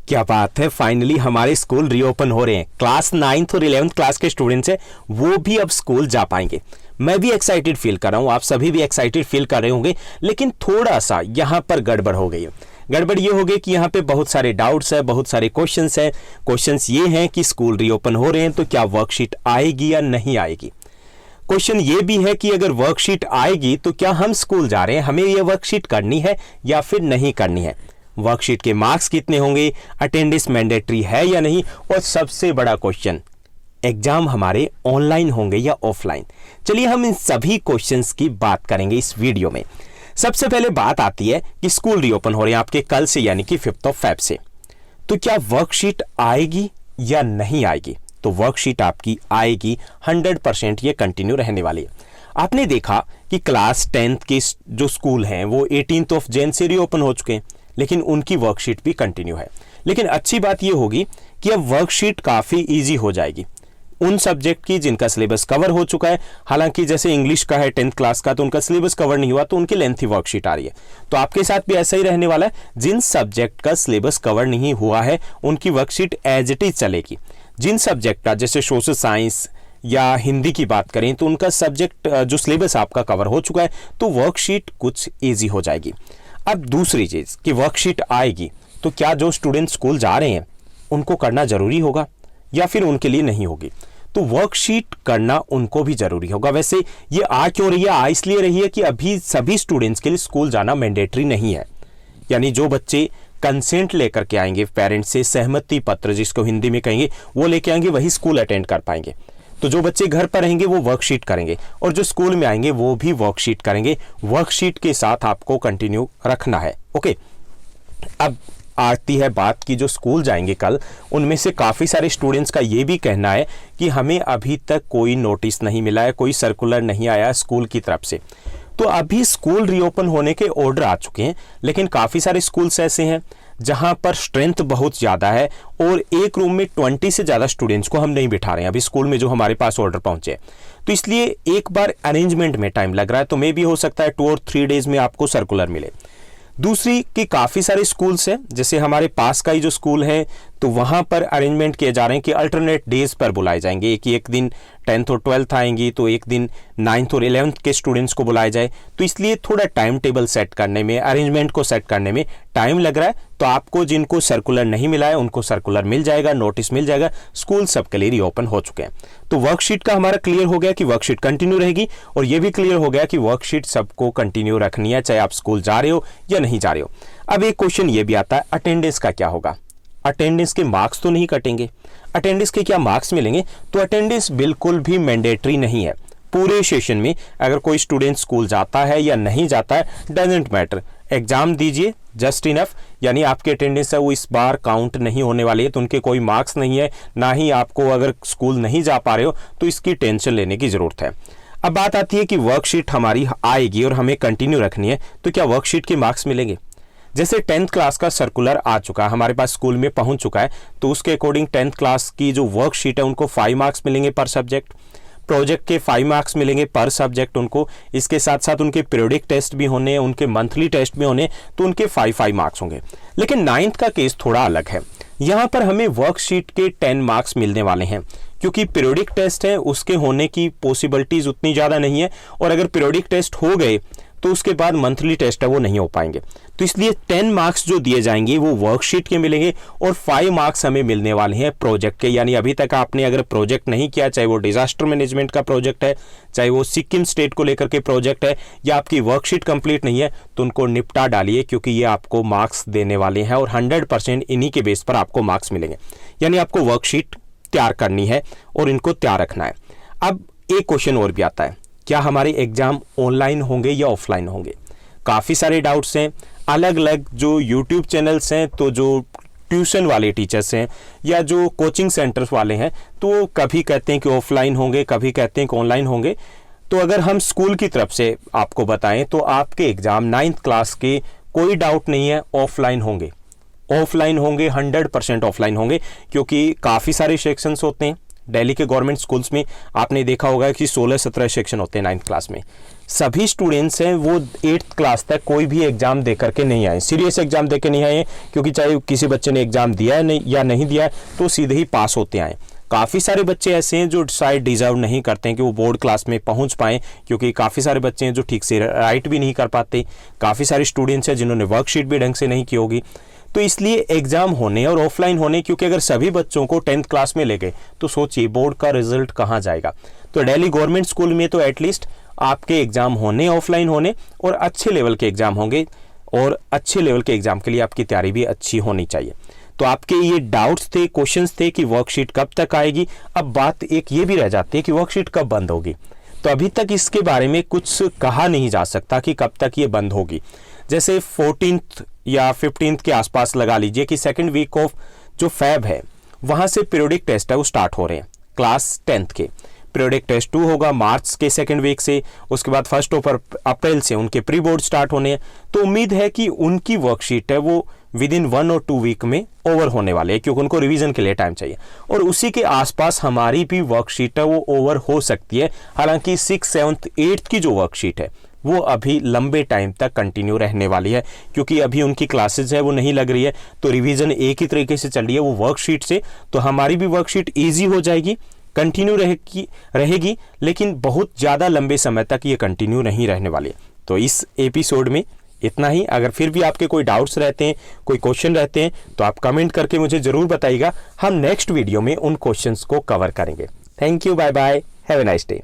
क्या बात है, फाइनली हमारे स्कूल रीओपन हो रहे हैं। क्लास 9th और 11th क्लास के स्टूडेंट्स हैं वो भी अब स्कूल जा पाएंगे। मैं भी एक्साइटेड फील कर रहा हूँ, आप सभी भी एक्साइटेड फील कर रहे होंगे, लेकिन थोड़ा सा यहाँ पर गड़बड़ हो गई है। गड़बड़ ये हो गई कि यहाँ पे बहुत सारे डाउट्स है, बहुत सारे क्वेश्चंस हैं। क्वेश्चंस ये हैं कि स्कूल रीओपन हो रहे हैं तो क्या वर्कशीट आएगी या नहीं आएगी। क्वेश्चन ये भी है कि अगर वर्कशीट आएगी तो क्या हम स्कूल जा रहे हैं, हमें ये वर्कशीट करनी है या फिर नहीं करनी है, वर्कशीट के मार्क्स कितने होंगे, अटेंडेंस मैंडेटरी है या नहीं, और सबसे बड़ा क्वेश्चन, एग्जाम हमारे ऑनलाइन होंगे या ऑफलाइन। चलिए हम इन सभी क्वेश्चंस की बात करेंगे इस वीडियो में। सबसे पहले बात आती है कि स्कूल रीओपन हो रहे हैं आपके कल से, यानी कि 5 फ़रवरी से, तो क्या वर्कशीट आएगी या नहीं आएगी। तो वर्कशीट आपकी आएगी 100%, ये कंटिन्यू रहने वाली है। आपने देखा कि क्लास 10th के जो स्कूल हैं वो 18 जनवरी से रीओपन हो चुके हैं, लेकिन उनकी वर्कशीट भी कंटिन्यू है। लेकिन अच्छी बात यह होगी कि अब वर्कशीट काफ़ी इजी हो जाएगी उन सब्जेक्ट की जिनका सिलेबस कवर हो चुका है। हालांकि जैसे इंग्लिश का है 10th क्लास का, तो उनका सिलेबस कवर नहीं हुआ तो उनकी लेंथी वर्कशीट आ रही है। तो आपके साथ भी ऐसा ही रहने वाला है, जिन सब्जेक्ट का सिलेबस कवर नहीं हुआ है उनकी वर्कशीट एज इट इज चलेगी। जिन सब्जेक्ट का, जैसे सोशल साइंस या हिंदी की बात करें, तो उनका सब्जेक्ट जो सिलेबस आपका कवर हो चुका है तो वर्कशीट कुछ ईजी हो जाएगी। अब दूसरी चीज कि वर्कशीट आएगी तो क्या जो स्टूडेंट स्कूल जा रहे हैं उनको करना जरूरी होगा या फिर उनके लिए नहीं होगी। तो वर्कशीट करना उनको भी जरूरी होगा। वैसे ये आ क्यों रही है, आ इसलिए रही है कि अभी सभी स्टूडेंट्स के लिए स्कूल जाना मैंडेटरी नहीं है। यानी जो बच्चे कंसेंट लेकर के आएंगे, पेरेंट्स से सहमति पत्र जिसको हिंदी में कहेंगे, वो लेके आएंगे, वही स्कूल अटेंड कर पाएंगे। तो जो बच्चे घर पर रहेंगे वो वर्कशीट करेंगे, और जो स्कूल में आएंगे वो भी वर्कशीट करेंगे। वर्कशीट के साथ आपको कंटिन्यू रखना है। ओके, अब आती है बात कि जो स्कूल जाएंगे कल, उनमें से काफ़ी सारे स्टूडेंट्स का ये भी कहना है कि हमें अभी तक कोई नोटिस नहीं मिला है, कोई सर्कुलर नहीं आया स्कूल की तरफ से। तो अभी स्कूल रीओपन होने के ऑर्डर आ चुके हैं, लेकिन काफ़ी सारे स्कूल्स ऐसे हैं जहां पर स्ट्रेंथ बहुत ज़्यादा है और एक रूम में 20 से ज़्यादा स्टूडेंट्स को हम नहीं बिठा रहे हैं अभी स्कूल में, जो हमारे पास ऑर्डर पहुंचे। तो इसलिए एक बार अरेंजमेंट में टाइम लग रहा है, तो मे भी हो सकता है 2 और 3 डेज में आपको सर्कुलर मिले। दूसरी कि काफ़ी सारे स्कूल्स हैं, जैसे हमारे पास का ही जो स्कूल है तो वहाँ पर अरेंजमेंट किए जा रहे हैं कि अल्टरनेट डेज पर बुलाए जाएंगे। एक दिन 10th और 12th आएंगी तो एक दिन 9th और 11th के स्टूडेंट्स को बुलाया जाए। तो इसलिए थोड़ा टाइम टेबल सेट करने में, अरेंजमेंट को सेट करने में टाइम लग रहा है। तो आपको जिनको सर्कुलर नहीं मिला है उनको सर्कुलर मिल जाएगा, नोटिस मिल जाएगा। स्कूल सबके लिए रीओपन हो चुके हैं। तो वर्कशीट का हमारा क्लियर हो गया कि वर्कशीट कंटिन्यू रहेगी, और ये भी क्लियर हो गया कि वर्कशीट सबको कंटिन्यू रखनी है, चाहे आप स्कूल जा रहे हो या नहीं जा रहे हो। अब एक क्वेश्चन ये भी आता है, अटेंडेंस का क्या होगा। अटेंडेंस के मार्क्स तो नहीं कटेंगे, अटेंडेंस के क्या मार्क्स मिलेंगे। तो अटेंडेंस बिल्कुल भी मैंडेटरी नहीं है। पूरे सेशन में अगर कोई स्टूडेंट स्कूल जाता है या नहीं जाता है, डजेंट मैटर, एग्जाम दीजिए जस्ट इनफ। यानी आपकी अटेंडेंस है वो इस बार काउंट नहीं होने वाली है, तो उनके कोई मार्क्स नहीं है, ना ही आपको अगर स्कूल नहीं जा पा रहे हो तो इसकी टेंशन लेने की जरूरत है। अब बात आती है कि वर्कशीट हमारी आएगी और हमें कंटिन्यू रखनी है, तो क्या वर्कशीट के मार्क्स मिलेंगे। जैसे 10th क्लास का सर्कुलर आ चुका है, हमारे पास स्कूल में पहुंच चुका है, तो उसके अकॉर्डिंग 10th क्लास की जो वर्कशीट है उनको 5 मार्क्स मिलेंगे पर सब्जेक्ट, प्रोजेक्ट के 5 मार्क्स मिलेंगे पर सब्जेक्ट उनको। इसके साथ साथ उनके पीरियडिक टेस्ट भी होने, उनके मंथली टेस्ट भी होने, तो उनके 5 मार्क्स होंगे। लेकिन 9th का केस थोड़ा अलग है, यहाँ पर हमें वर्कशीट के 10 मार्क्स मिलने वाले हैं, क्योंकि पीरियडिक टेस्ट है उसके होने की पॉसिबिलिटीज उतनी ज़्यादा नहीं है, और अगर पीरियडिक टेस्ट हो गए तो उसके बाद मंथली टेस्ट है वो नहीं हो पाएंगे। तो इसलिए 10 मार्क्स जो दिए जाएंगे वो वर्कशीट के मिलेंगे, और 5 मार्क्स हमें मिलने वाले हैं प्रोजेक्ट के। यानी अभी तक आपने अगर प्रोजेक्ट नहीं किया, चाहे वो डिजास्टर मैनेजमेंट का प्रोजेक्ट है, चाहे वो सिक्किम स्टेट को लेकर के प्रोजेक्ट है, या आपकी वर्कशीट कंप्लीट नहीं है, तो उनको निपटा डालिए, क्योंकि ये आपको मार्क्स देने वाले हैं और 100% इन्हीं के बेस पर आपको मार्क्स मिलेंगे। यानी आपको वर्कशीट तैयार करनी है और इनको तैयार रखना है। अब एक क्वेश्चन और भी आता है, क्या हमारे एग्जाम ऑनलाइन होंगे या ऑफलाइन होंगे। काफ़ी सारे डाउट्स हैं, अलग अलग जो यूट्यूब चैनल्स हैं, तो जो ट्यूशन वाले टीचर्स हैं या जो कोचिंग सेंटर्स वाले हैं, तो कभी कहते हैं कि ऑफलाइन होंगे, कभी कहते हैं कि ऑनलाइन होंगे। तो अगर हम स्कूल की तरफ से आपको बताएं तो आपके एग्जाम 9th क्लास के कोई डाउट नहीं है ऑफलाइन होंगे। ऑफलाइन होंगे, 100% ऑफलाइन होंगे, क्योंकि काफ़ी सारे सेक्शंस होते हैं, दिल्ली के गवर्नमेंट स्कूल्स में आपने देखा होगा कि 16-17 सेक्शन होते हैं 9th क्लास में। सभी स्टूडेंट्स हैं वो 8th क्लास तक कोई भी एग्जाम दे करके नहीं आए, सीरियस एग्जाम दे के नहीं आए, क्योंकि चाहे किसी बच्चे ने एग्जाम दिया है नहीं या नहीं दिया है तो सीधे ही पास होते आए। काफ़ी सारे बच्चे ऐसे हैं जो शायद डिजर्व नहीं करते हैं कि वो बोर्ड क्लास में पहुंच पाएँ, क्योंकि काफ़ी सारे बच्चे हैं जो ठीक से राइट भी नहीं कर पाते, काफ़ी सारे स्टूडेंट्स हैं जिन्होंने वर्कशीट भी ढंग से नहीं की होगी। तो इसलिए एग्जाम होने और ऑफलाइन होने, क्योंकि अगर सभी बच्चों को 10th क्लास में ले गए तो सोचिए बोर्ड का रिजल्ट कहाँ जाएगा। तो दिल्ली गवर्नमेंट स्कूल में तो एटलीस्ट आपके एग्जाम होने, ऑफलाइन होने और अच्छे लेवल के एग्जाम होंगे, और अच्छे लेवल के एग्जाम के लिए आपकी तैयारी भी अच्छी होनी चाहिए। तो आपके ये डाउट्स थे, क्वेश्चंस थे कि वर्कशीट कब तक आएगी। अब बात एक ये भी रह जाती है कि वर्कशीट कब बंद होगी। तो अभी तक इसके बारे में कुछ कहा नहीं जा सकता कि कब तक ये बंद होगी। जैसे 14th या 15th के आसपास लगा लीजिए कि सेकेंड वीक ऑफ जो फेब है वहाँ से पीरियोडिक टेस्ट है वो स्टार्ट हो रहे हैं क्लास 10th के। पीरियोडिक टेस्ट 2 होगा मार्च के सेकेंड वीक से, उसके बाद 1 अप्रैल से उनके प्री बोर्ड स्टार्ट होने हैं। तो उम्मीद है कि उनकी वर्कशीट है वो विद इन 1 और 2 वीक में ओवर होने वाले हैं, क्योंकि उनको रिवीजन के लिए टाइम चाहिए। और उसी के आसपास हमारी भी वर्कशीट है वो ओवर हो सकती है। हालांकि 6th, 7th, 8th की जो वर्कशीट है वो अभी लंबे टाइम तक कंटिन्यू रहने वाली है, क्योंकि अभी उनकी क्लासेज है वो नहीं लग रही है, तो रिवीजन एक ही तरीके से चल रही है वो वर्कशीट से। तो हमारी भी वर्कशीट ईजी हो जाएगी, कंटिन्यू रहेगी, लेकिन बहुत ज़्यादा लंबे समय तक ये कंटिन्यू नहीं रहने वाली है। तो इस एपिसोड में इतना ही। अगर फिर भी आपके कोई डाउट्स रहते हैं, कोई क्वेश्चन रहते हैं, तो आप कमेंट करके मुझे ज़रूर बताइएगा। हम नेक्स्ट वीडियो में उन क्वेश्चंस को कवर करेंगे। Thank you, bye bye, have a nice day.